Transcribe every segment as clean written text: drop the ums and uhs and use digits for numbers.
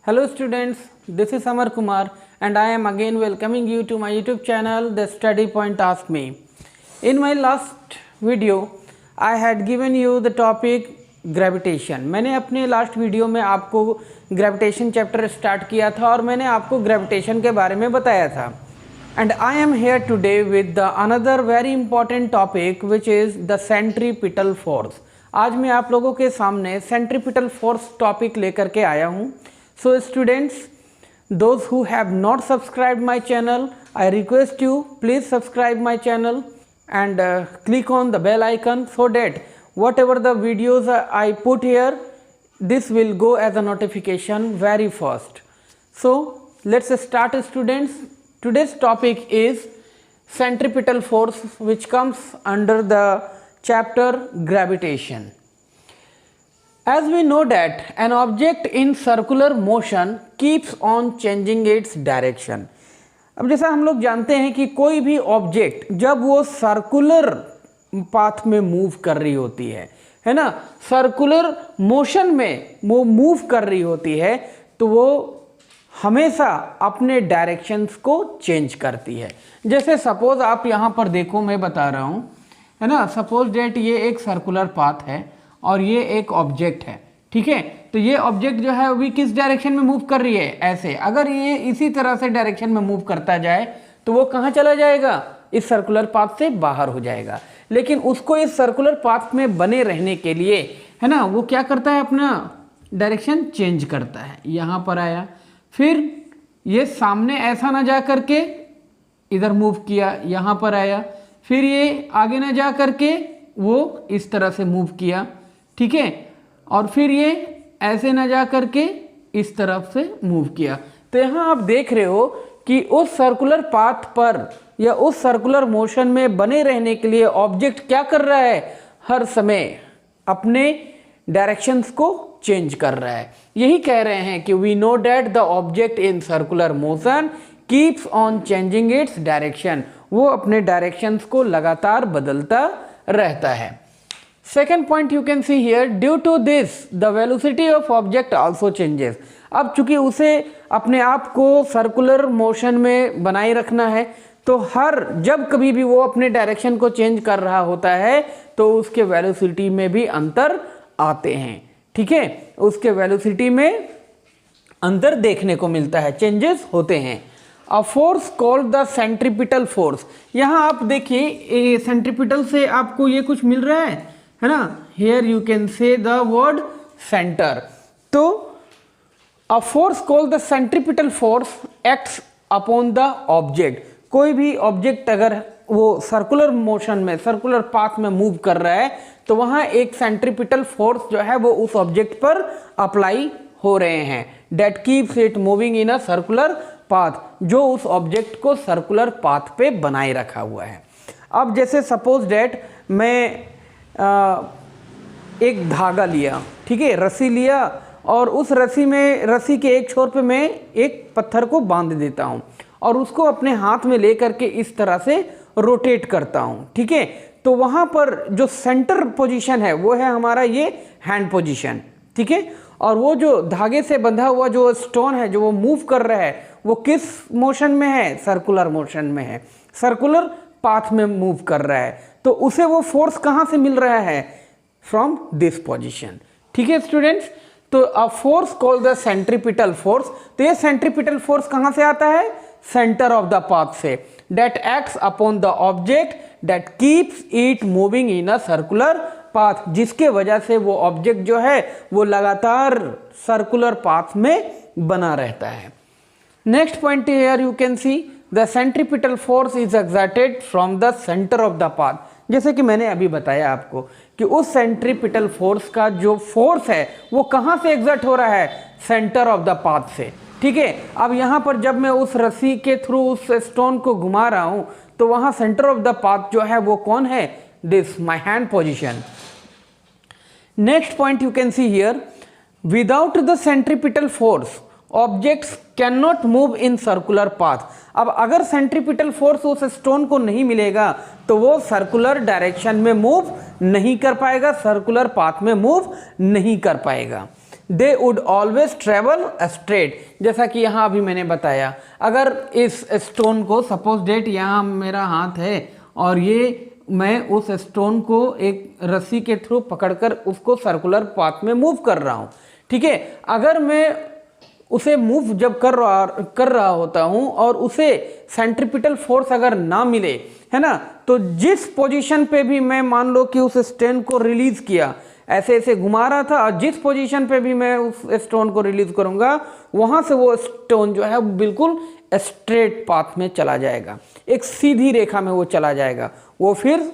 Hello students, this is Amar Kumar and I am again welcoming you to my YouTube channel The Study Point Ask Me. In my last video, I had given you the topic gravitation. मैंने अपने last video में आपको gravitation chapter start किया था और मैंने आपको gravitation के बारे में बताया था. And I am here today with the another very important topic which is the centripetal force. आज मैं आप लोगों के सामने सेंट्रीपिटल फोर्स टॉपिक लेकर के आया हूँ. So students, those who have not subscribed my channel, I request you please subscribe my channel and click on the bell icon so that whatever the videos I put here, this will go as a notification very fast. So let's start students. Today's topic is centripetal force which comes under the chapter gravitation. As we know that an object in circular motion keeps on changing its direction. अब जैसा हम लोग जानते हैं कि कोई भी object जब वो सर्कुलर पाथ में मूव कर रही होती है ना, सर्कुलर मोशन में वो मूव कर रही होती है तो वो हमेशा अपने डायरेक्शंस को चेंज करती है. जैसे सपोज आप यहाँ पर देखो, मैं बता रहा हूँ है ना, सपोज डेट ये एक सर्कुलर पाथ है और ये एक ऑब्जेक्ट है. ठीक है, तो ये ऑब्जेक्ट जो है अभी किस डायरेक्शन में मूव कर रही है, ऐसे. अगर ये इसी तरह से डायरेक्शन में मूव करता जाए तो वो कहाँ चला जाएगा, इस सर्कुलर पाथ से बाहर हो जाएगा. लेकिन उसको इस सर्कुलर पाथ में बने रहने के लिए है ना, वो क्या करता है, अपना डायरेक्शन चेंज करता है. यहाँ पर आया, फिर ये सामने ऐसा ना जा करके इधर मूव किया, यहाँ पर आया, फिर ये आगे ना जा करके वो इस तरह से मूव किया. ठीक है, और फिर ये ऐसे ना जा करके इस तरफ से मूव किया. तो यहाँ आप देख रहे हो कि उस सर्कुलर पाथ पर या उस सर्कुलर मोशन में बने रहने के लिए ऑब्जेक्ट क्या कर रहा है, हर समय अपने डायरेक्शंस को चेंज कर रहा है. यही कह रहे हैं कि we know that the object in circular motion keeps on changing its direction. वो अपने डायरेक्शंस को लगातार बदलता रहता है. Second point you can see here, due to this the velocity of object also changes. अब चूंकि उसे अपने आप को सर्कुलर मोशन में बनाए रखना है तो हर जब कभी भी वो अपने डायरेक्शन को चेंज कर रहा होता है तो उसके वेलोसिटी में भी अंतर आते हैं. ठीक है, उसके वेलोसिटी में अंतर देखने को मिलता है, चेंजेस होते हैं. अ force called the centripetal force. यहाँ आप देखिए सेंट्रीपिटल से आपको ये कुछ मिल रहा है ना, here you can say the word centre. तो a force called the centripetal force acts upon the object. कोई भी ऑब्जेक्ट अगर वो सर्कुलर मोशन में, सर्कुलर पाथ में मूव कर रहा है तो वहाँ एक सेंट्रीपिटल फोर्स जो है वो उस ऑब्जेक्ट पर अप्लाई हो रहे हैं. That keeps it moving in a circular path, जो उस ऑब्जेक्ट को सर्कुलर पाथ पे बनाए रखा हुआ है. अब जैसे सपोज डेट मैं एक धागा लिया, ठीक है, रस्सी लिया और उस रस्सी में, रस्सी के एक छोर पे मैं एक पत्थर को बांध देता हूँ और उसको अपने हाथ में लेकर के इस तरह से रोटेट करता हूँ. ठीक है, तो वहाँ पर जो सेंटर पोजीशन है वो है हमारा ये हैंड पोजीशन. ठीक है, और वो जो धागे से बंधा हुआ जो स्टोन है जो वो मूव कर रहा है वो किस मोशन में है, सर्कुलर मोशन में है, सर्कुलर पाथ में मूव कर रहा है. तो उसे वो फोर्स कहाँ से मिल रहा है, फ्रॉम दिस पोजीशन. ठीक है स्टूडेंट्स, तो a force called the centripetal force. तो ये सेंट्रीपिटल फोर्स कहाँ से आता है, सेंटर ऑफ द पाथ से. That acts upon the object that keeps it moving in a circular path, जिसके वजह से वो ऑब्जेक्ट जो है वो लगातार सर्कुलर पाथ में बना रहता है. Next point here you can see the centripetal force is exerted from the centre of the path. जैसे कि मैंने अभी बताया आपको कि उस सेंट्रीपिटल फोर्स का जो फोर्स है वो कहाँ से एग्जर्ट हो रहा है, सेंटर ऑफ द पाथ से. ठीक है, अब यहाँ पर जब मैं उस रस्सी के थ्रू उस स्टोन को घुमा रहा हूँ तो वहाँ सेंटर ऑफ द पाथ जो है वो कौन है, this my hand position. Next point you can see here, without the centripetal force objects can not move in circular path. अब अगर सेंट्रीपिटल फोर्स उस स्टोन को नहीं मिलेगा तो वो सर्कुलर डायरेक्शन में मूव नहीं कर पाएगा, सर्कुलर पाथ में मूव नहीं कर पाएगा. They would always travel straight. जैसा कि यहाँ अभी मैंने बताया, अगर इस स्टोन को सपोज डेट यहाँ मेरा हाथ है और ये मैं उस स्टोन को एक रस्सी के थ्रू पकड़कर उसको सर्कुलर पाथ में मूव कर रहा हूँ, ठीक है। अगर मैं उसे मूव जब कर रहा होता हूँ और उसे सेंट्रिपिटल फोर्स अगर ना मिले, है ना, तो जिस पोजीशन पे भी मैं मान लो कि उस स्टोन को रिलीज किया, ऐसे ऐसे घुमा रहा था, और जिस पोजीशन पे भी मैं उस स्टोन को रिलीज करूंगा वहां से वो स्टोन जो है बिल्कुल स्ट्रेट पाथ में चला जाएगा, एक सीधी रेखा में वो चला जाएगा, वो फिर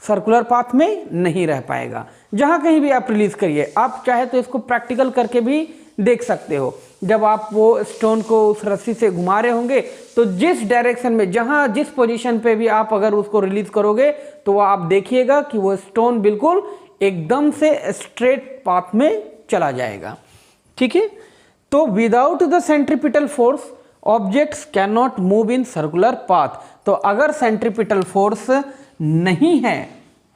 सर्कुलर पाथ में नहीं रह पाएगा। जहां कहीं भी आप रिलीज करिए, आप चाहे तो इसको प्रैक्टिकल करके भी देख सकते हो। जब आप वो स्टोन को उस रस्सी से घुमा रहे होंगे तो जिस डायरेक्शन में, जहां जिस पोजीशन पे भी आप अगर उसको रिलीज करोगे तो आप देखिएगा कि वो स्टोन बिल्कुल एकदम से स्ट्रेट पाथ में चला जाएगा, ठीक है। तो without the centripetal force objects can not move in circular path. तो अगर सेंट्रिपिटल फोर्स नहीं है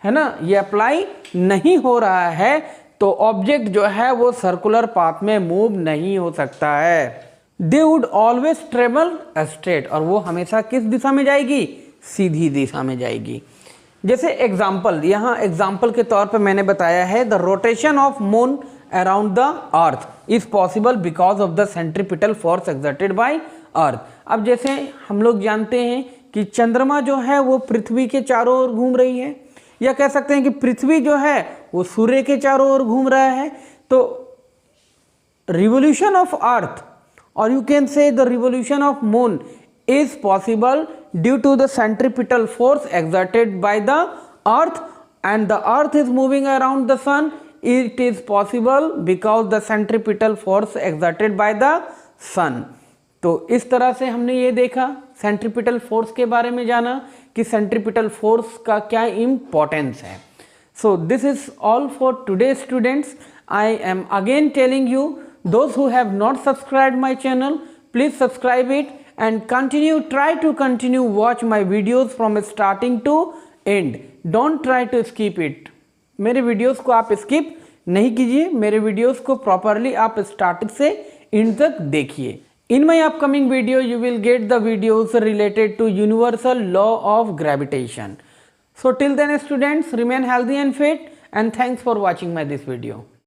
ना, ये अप्लाई नहीं हो रहा है तो ऑब्जेक्ट जो है वो सर्कुलर पाथ में मूव नहीं हो सकता है। They would always travel straight, और वो हमेशा किस दिशा में जाएगी? सीधी दिशा में जाएगी। जैसे एग्जाम्पल, यहाँ एग्जाम्पल के तौर पर मैंने बताया है, the rotation of moon around the earth is possible because of the centripetal force exerted by earth. अब जैसे हम लोग जानते हैं कि चंद्रमा जो है वो पृथ्वी के चारों ओर घूम रही है, या कह सकते हैं कि पृथ्वी जो है वो सूर्य के चारों ओर घूम रहा है। तो रिवोल्यूशन ऑफ अर्थ, और you can say the revolution of moon is possible due to the centripetal force exerted by the earth, and the earth is moving around the sun. It is possible because the centripetal force exerted by the sun. तो इस तरह से हमने ये देखा, centripetal force के बारे में जाना कि सेंट्रिपिटल फोर्स का क्या इम्पोर्टेंस है। So this is all for today students. I am again telling you, those who have not subscribed my channel, please subscribe it and try to continue watch my videos from starting to end. Don't try to skip it. मेरे videos को आप skip नहीं कीजिए, मेरे videos को properly आप starting से and तक देखिए। In my upcoming video you will get the videos related to universal law of gravitation. So till then students, remain healthy and fit, and thanks for watching this video.